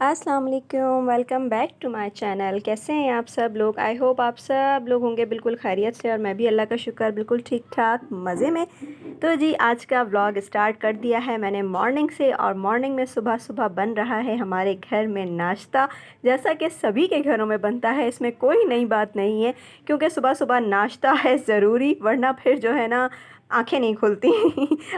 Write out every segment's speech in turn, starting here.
अस्सलाम वालेकुम, welcome back to my channel. कैसे हैं आप सब लोग? आई होप आप सब लोग होंगे बिल्कुल खैरियत से और मैं भी अल्लाह का शुक्र बिल्कुल ठीक ठाक मज़े में। तो जी आज का व्लॉग स्टार्ट कर दिया है मैंने मॉर्निंग से, और मॉर्निंग में सुबह सुबह बन रहा है हमारे घर में नाश्ता, जैसा कि सभी के घरों में बनता है। इसमें कोई नई बात नहीं है, क्योंकि सुबह सुबह नाश्ता है ज़रूरी, वरना फिर जो है ना आंखें नहीं खुलती।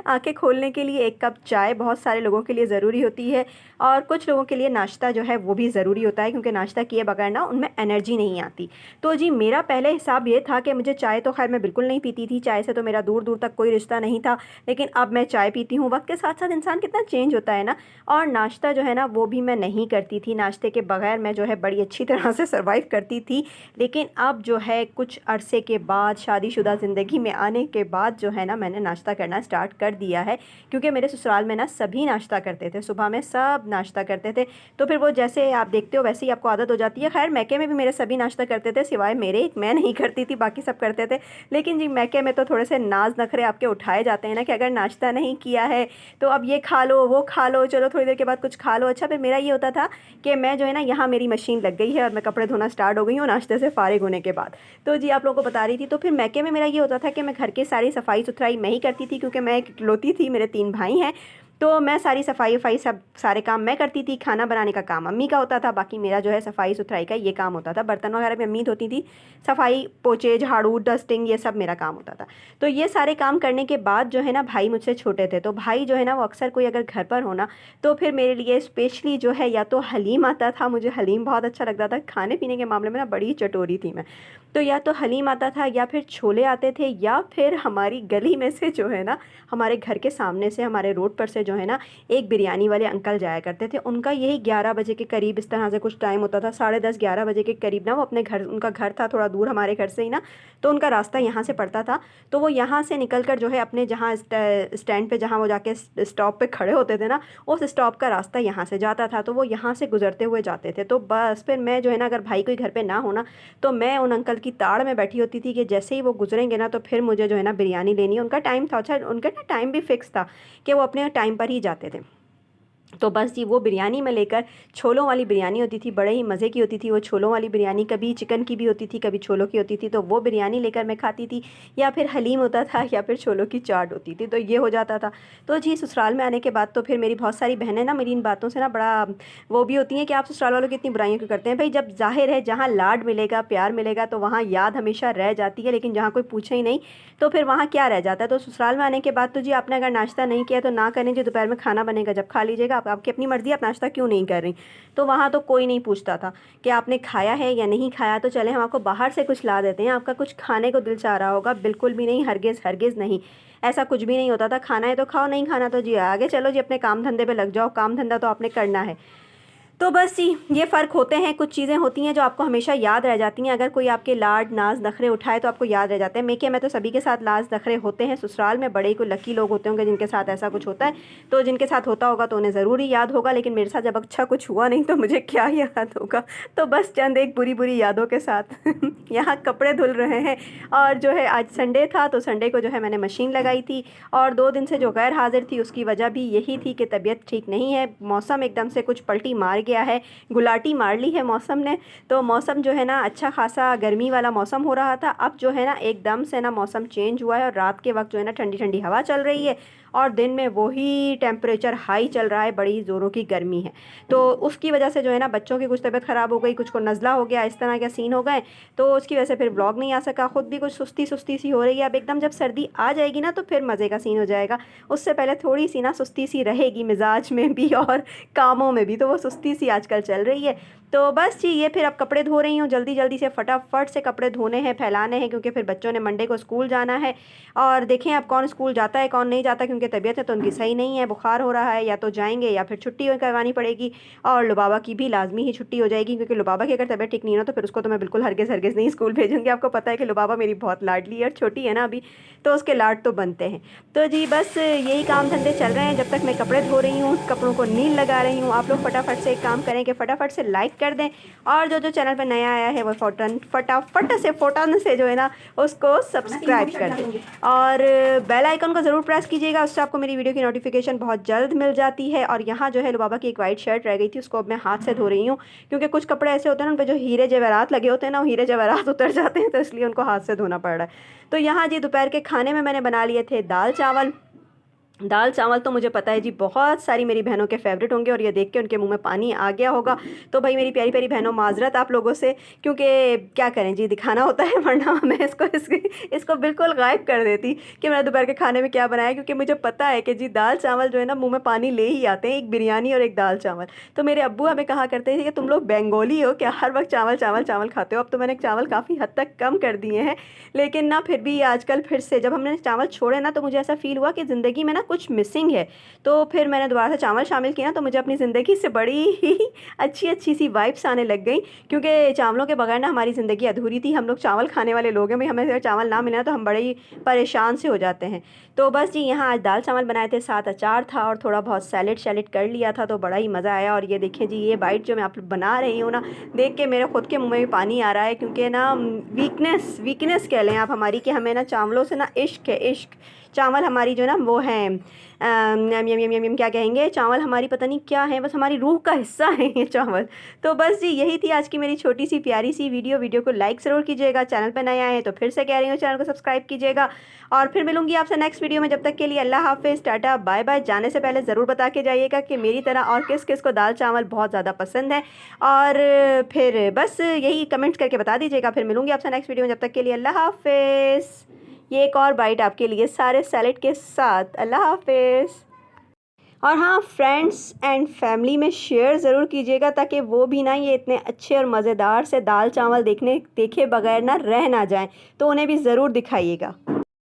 आंखें खोलने के लिए एक कप चाय बहुत सारे लोगों के लिए ज़रूरी होती है, और कुछ लोगों के लिए नाश्ता जो है वो भी ज़रूरी होता है, क्योंकि नाश्ता किए बगैर ना उनमें एनर्जी नहीं आती। तो जी मेरा पहले हिसाब ये था कि मुझे चाय तो खैर मैं बिल्कुल नहीं पीती थी, चाय से तो मेरा दूर दूर तक कोई रिश्ता नहीं था, लेकिन अब मैं चाय पीती हूँ। वक्त के साथ साथ इंसान कितना चेंज होता है ना। और नाश्ता जो है ना वो भी मैं नहीं करती थी, नाश्ते के बगैर मैं जो है बड़ी अच्छी तरह से सर्वाइव करती थी। लेकिन अब जो है कुछ अरसे के बाद, शादीशुदा ज़िंदगी में आने के बाद जो है ना मैंने नाश्ता करना स्टार्ट कर दिया है, क्योंकि मेरे ससुराल में ना सभी नाश्ता करते थे, सुबह में सब नाश्ता करते थे। तो फिर वो जैसे आप देखते हो वैसे ही आपको आदत हो जाती है। खैर मैके में भी मेरे सभी नाश्ता करते थे, सिवाय मेरे, मैं नहीं करती थी, बाकी सब करते थे। लेकिन जी मैके में तो थोड़े से नाज नखरे आपके उठाए जाते हैं ना, कि अगर नाश्ता नहीं किया है तो अब ये खा लो, वो खा लो, चलो थोड़ी देर के बाद कुछ खा लो। अच्छा, फिर मेरा ये होता था कि मैं जो है ना, यहाँ मेरी मशीन लग गई है और मैं कपड़े धोना स्टार्ट हो गई हूँ नाश्ते से फ़ारिग होने के बाद। तो जी आप लोगों को बता रही थी, तो फिर मैके में मेरा ये होता था कि मैं घर की सारी सफाई सुथराई मैं ही करती थी, क्योंकि मैं एक इकलौती थी, मेरे 3 भाई हैं। तो मैं सारी सफाई वफाई सब सारे काम मैं करती थी। खाना बनाने का काम अम्मी का होता था, बाकी मेरा जो है सफाई सुथराई का ये काम होता था। बर्तन वगैरह भी अम्मी धोती थी, सफाई पोछे झाड़ू डस्टिंग ये सब मेरा काम होता था। तो ये सारे काम करने के बाद जो है ना, भाई मुझसे छोटे थे, तो भाई जो है ना वो अक्सर कोई अगर घर पर होना तो फिर मेरे लिए स्पेशली जो है या तो हलीम आता था, मुझे हलीम बहुत अच्छा लगता था। खाने पीने के मामले में ना बड़ी चटोरी थी मैं, तो या तो हलीम आता था या फिर छोले आते थे, या फिर हमारी गली में से जो है ना, हमारे घर के सामने से, हमारे रोड पर से जो है ना एक बिरयानी वाले अंकल जाया करते थे। उनका यही 11 बजे के करीब इस तरह से कुछ टाइम होता था, 10:30 11 बजे के करीब ना वो अपने घर, उनका घर था थोड़ा दूर हमारे घर से ही ना, तो उनका रास्ता यहाँ से पड़ता था। तो वो यहाँ से निकल कर जो है अपने जहाँ स्टैंड पे जहाँ वो जाके स्टॉप पे खड़े होते थे ना, उस स्टॉप का रास्ता यहाँ से जाता था, तो वो यहाँ से गुजरते हुए जाते थे। तो बस फिर मैं जो है ना, अगर भाई कोई घर पे ना होना तो मैं उन अंकल की ताड़ में बैठी होती थी कि जैसे ही वो गुजरेंगे ना तो फिर मुझे जो है ना बिरयानी लेनी है। उनका टाइम था, अच्छा उनका ना टाइम भी फिक्स था कि वो अपने टाइम पर ही जाते थे। तो बस जी वो बिरयानी में लेकर, छोलों वाली बिरयानी होती थी, बड़े ही मज़े की होती थी वो छोलों वाली बिरयानी, कभी चिकन की भी होती थी कभी छोलों की होती थी, तो वो बिरयानी लेकर मैं खाती थी। या फिर हलीम होता था या फिर छोलों की चाट होती थी, तो ये हो जाता था। तो जी ससुराल में आने के बाद तो फिर मेरी बहुत सारी बहनें ना मेरी इन बातों से ना बड़ा वो भी होती हैं कि आप ससुराल वालों की इतनी बुराइयाँ क्यों करते हैं। भाई जब जाहिर है जहाँ लाड मिलेगा, प्यार मिलेगा, तो वहाँ याद हमेशा रह जाती है, लेकिन जहाँ कोई पूछे ही नहीं तो फिर वहाँ क्या रह जाता है। तो ससुराल में आने के बाद तो जी आपने अगर नाश्ता नहीं किया तो ना करें, जो दोपहर में खाना बनेगा जब खा लीजिएगा, आप आपकी अपनी मर्ज़ी, आप नाश्ता क्यों नहीं कर रही। तो वहाँ तो कोई नहीं पूछता था कि आपने खाया है या नहीं खाया, तो चले हम आपको बाहर से कुछ ला देते हैं, आपका कुछ खाने को दिल चाह रहा होगा। बिल्कुल भी नहीं, हरगिज़ हरगिज़ नहीं, ऐसा कुछ भी नहीं होता था। खाना है तो खाओ, नहीं खाना तो जी आगे चलो जी अपने काम धंधे पे लग जाओ, काम धंधा तो आपने करना है। तो बस जी ये फ़र्क होते हैं, कुछ चीज़ें होती हैं जो आपको हमेशा याद रह जाती हैं। अगर कोई आपके लाड नाज नखरे उठाए तो आपको याद रह जाते हैं। मेके में तो सभी के साथ लाज नखरे होते हैं, ससुराल में बड़े ही कोई लकी लोग होते होंगे जिनके साथ ऐसा कुछ होता है। तो जिनके साथ होता होगा तो उन्हें ज़रूर ही याद होगा, लेकिन मेरे साथ जब अच्छा कुछ हुआ नहीं तो मुझे क्या याद होगा। तो बस चंद एक बुरी बुरी यादों के साथ यहाँ कपड़े धुल रहे हैं। और जो है आज संडे था, तो संडे को जो है मैंने मशीन लगाई थी, और 2 दिन से जो गैर हाजिर थी उसकी वजह भी यही थी कि तबीयत ठीक नहीं है। मौसम एकदम से कुछ पलटी मार गया है, गुलाटी मार ली है मौसम ने। तो मौसम जो है ना अच्छा खासा गर्मी वाला मौसम हो रहा था, अब जो है ना एकदम से ना मौसम चेंज हुआ है, और रात के वक्त जो है ना ठंडी ठंडी हवा चल रही है, और दिन में वही टेम्परेचर हाई चल रहा है, बड़ी ज़ोरों की गर्मी है। तो उसकी वजह से जो है ना बच्चों की कुछ तबीयत ख़राब हो गई, कुछ को नज़ला हो गया, इस तरह के सीन हो गए। तो उसकी वजह से फिर व्लॉग नहीं आ सका, ख़ुद भी कुछ सुस्ती सुस्ती सी हो रही है। अब एकदम जब सर्दी आ जाएगी ना तो फिर मज़े का सीन हो जाएगा। उससे पहले थोड़ी सी ना सुस्ती सी रहेगी मिजाज में भी और कामों में भी, तो वो सुस्ती सी आजकल चल रही है। तो बस जी ये फिर अब कपड़े धो रही हूँ, जल्दी जल्दी से फटाफट से कपड़े धोने हैं, फैलाने हैं, क्योंकि फिर बच्चों ने मंडे को स्कूल जाना है। और देखें अब कौन स्कूल जाता है कौन नहीं जाता, क्योंकि तबीयत है तो उनकी सही नहीं है, बुखार हो रहा है, या तो जाएंगे या फिर छुट्टी करवानी पड़ेगी। और लुबाबा की भी लाजमी ही छुट्टी हो जाएगी, क्योंकि लुबाबा की अगर तबीयत ठीक नहीं है ना तो फिर उसको तो मैं बिल्कुल हरगिज़ हरगिज़ नहीं स्कूल भेजूंगी। आपको पता है कि लुबाबा मेरी बहुत लाडली है, और छोटी है ना अभी, तो उसके लाड तो बनते हैं। तो जी बस यही काम धंधे चल रहे हैं जब तक मैं कपड़े धो रही हूँ, कपड़ों को नील लगा रही हूँ। आप लोग फटाफट से एक काम करें कि फटाफट से लाइक कर दें, और जो चैनल पर नया आया है वो फटाफट से जो है ना उसको सब्सक्राइब कर दें और बेल आइकन को ज़रूर प्रेस कीजिएगा, उससे आपको मेरी वीडियो की नोटिफिकेशन बहुत जल्द मिल जाती है। और यहाँ जो है लुबाबा की एक वाइट शर्ट रह गई थी, उसको अब मैं हाथ से धो रही हूँ, क्योंकि कुछ कपड़े ऐसे होते हैं ना उन पर जो हीरे जवाहरात लगे होते हैं ना, वो हीरे जवाहरात उतर जाते हैं, तो इसलिए उनको हाथ से धोना पड़ रहा है। तो यहाँ जी दोपहर के खाने में मैंने बना लिए थे दाल चावल तो मुझे पता है जी बहुत सारी मेरी बहनों के फेवरेट होंगे, और ये देख के उनके मुंह में पानी आ गया होगा। तो भाई मेरी प्यारी प्यारी बहनों, माजरत आप लोगों से, क्योंकि क्या करें जी, दिखाना होता है, वरना मैं इसको बिल्कुल गायब कर देती कि मैंने दोपहर के खाने में क्या बनाया, क्योंकि मुझे पता है कि जी दाल चावल जो है ना मुँह में पानी ले ही आते हैं, एक बिरयानी और एक दाल चावल। तो मेरे अब्बू हमें कहा करते थे कि तुम लोग बंगाली हो क्या, हर वक्त चावल चावल चावल खाते हो। अब तो मैंने चावल काफ़ी हद तक कम कर दिए हैं, लेकिन ना फिर भी आजकल फिर से जब हमने चावल छोड़े ना, तो मुझे ऐसा फील हुआ कि ज़िंदगी में ना कुछ मिसिंग है। तो फिर मैंने दोबारा से चावल शामिल किया, तो मुझे अपनी ज़िंदगी से बड़ी ही अच्छी सी वाइब्स आने लग गई, क्योंकि चावलों के बगैर ना हमारी ज़िंदगी अधूरी थी। हम लोग चावल खाने वाले लोग हैं भाई, हमें अगर चावल ना मिले ना तो हम बड़े ही परेशान से हो जाते हैं। तो बस जी यहाँ आज दाल चावल बनाए थे, साथ अचार था और थोड़ा बहुत सैलेड कर लिया था, तो बड़ा ही मज़ा आया। और ये देखिए जी, ये बाइट जो मैं आप बना रही हूँ ना, देख के मेरे खुद के मुँह में भी पानी आ रहा है, क्योंकि ना वीकनेस कह लें आप हमारी, कि हमें ना चावलों से ना इश्क है, इश्क। चावल हमारी जो ना वो है क्या कहेंगे, चावल हमारी पता नहीं क्या है, बस हमारी रूह का हिस्सा है ये चावल। तो बस जी यही थी आज की मेरी छोटी सी प्यारी सी वीडियो को लाइक ज़रूर कीजिएगा, चैनल पर नया है तो फिर से कह रही हूँ चैनल को सब्सक्राइब कीजिएगा, और फिर मिलूंगी आपसे नेक्स्ट वीडियो में। जब तक के लिए अल्लाह हाफिज़, टाटा बाय बाय। जाने से पहले ज़रूर बता के जाइएगा कि मेरी तरह और किस किस को दाल चावल बहुत ज़्यादा पसंद है, और फिर बस यही कमेंट्स करके बता दीजिएगा। फिर मिलूंगी आपसे नेक्स्ट वीडियो में, जब तक के लिए अल्लाह हाफिज़। ये एक और बाइट आपके लिए सारे सैलेड के साथ, अल्लाह हाफिज़। और हाँ, फ्रेंड्स एंड फैमिली में शेयर ज़रूर कीजिएगा, ताकि वो भी ना ये इतने अच्छे और मज़ेदार से दाल चावल देखे बगैर ना रह ना जाएं, तो उन्हें भी ज़रूर दिखाइएगा।